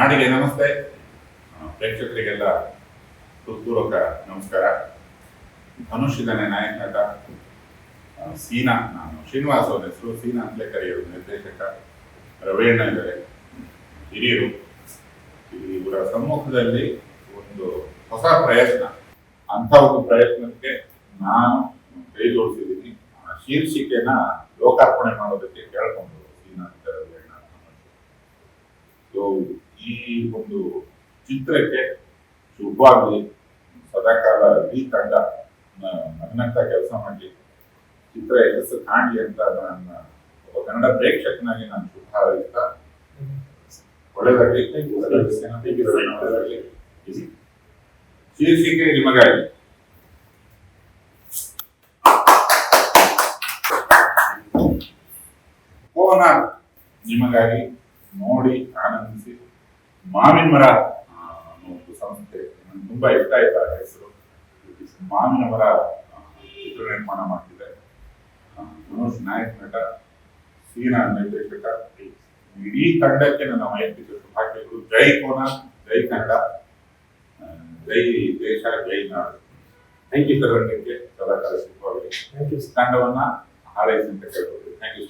ನಾಡಿಗೆ ನಮಸ್ತೆ. ಪ್ರೇಕ್ಷಕರಿಗೆಲ್ಲ ಹೃತ್ಪೂರ್ವಕ ನಮಸ್ಕಾರ. ಧನುಷ್ ಇದ್ದಾನೆ ನಾಯಕ ನಟ. ಸೀನಾ, ನಾನು ಶ್ರೀನಿವಾಸ್ ಅವರ ಹೆಸರು, ಸೀನಾ ಅಂತಲೇ ಕರೆಯೋದು. ನಿರ್ದೇಶಕ ರವೀಣ್ಣ ಇದ್ದಾರೆ, ಹಿರಿಯರು. ಇವರ ಸಮ್ಮುಖದಲ್ಲಿ ಒಂದು ಹೊಸ ಪ್ರಯತ್ನ, ಅಂಥ ಒಂದು ಪ್ರಯತ್ನಕ್ಕೆ ನಾನು ಕೈ ಜೋಡಿಸಿದ್ದೀನಿ. ಶೀರ್ಷಿಕೆನ ಲೋಕಾರ್ಪಣೆ ಮಾಡೋದಕ್ಕೆ ಕೇಳ್ಕೊಂಡು ಸೀನಾ ಅಂತ ರವೀಣ್ಣ. ಸೊ ಈ ಒಂದು ಚಿತ್ರಕ್ಕೆ ಶುಭವಾಗಲಿ, ಸದಾಕಾಲ ಈ ತಂಡ ನನ್ನಂತ ಕೆಲಸ ಮಾಡಲಿ, ಚಿತ್ರ ಯಶಸ್ಸು ಕಾಣಲಿ ಅಂತ ನನ್ನ ಒಬ್ಬ ಕನ್ನಡ ಪ್ರೇಕ್ಷಕನಾಗಿ ನಾನು ಶುಭ ಹಾರೈಸ್ತಾ ಒಳ್ಳೆದಾಗಲಿ. ಶೀರ್ಷಿಕೆ ನಿಮಗಾಗಿ. ಕೋನಾರ್ ನಿಮಗಾಗಿ, ನೋಡಿ ಆನಂದಿಸಿ. ಮಾವಿನ ಮರ ಒಂದು ಸಂಸ್ಥೆ, ನನಗೆ ತುಂಬಾ ಇಷ್ಟ ಆಯ್ತಾ ಹೆಸರು. ಮಾವಿನ ಮರ ಚಿತ್ರ ನಿರ್ಮಾಣ ಮಾಡ್ತಿದೆ. ಧನುಷ್ ನಾಯಕ ನಟ, ಸೀನಾ ನಿರ್ದೇಶಕ. ಇಡೀ ತಂಡಕ್ಕೆ ನನ್ನ ವೈಯಕ್ತಿಕ ಶುಭಾಶಯಗಳು. ಜೈ ಕೋನಾರ್, ಜೈ ಕನ್ನಡ, ಜೈ ದೇಶ, ಜೈ ನಾಡು. ಥ್ಯಾಂಕ್ ಯು ಚಿತ್ರರಂಗಕ್ಕೆ ಸದಾಕಾಲ ಶುಭವಾಗಲಿ. ತಂಡವನ್ನ ಹಾರೈಸಿ ಅಂತ ಕೇಳ್ಕೊಳ್ತೀನಿ. Thank you.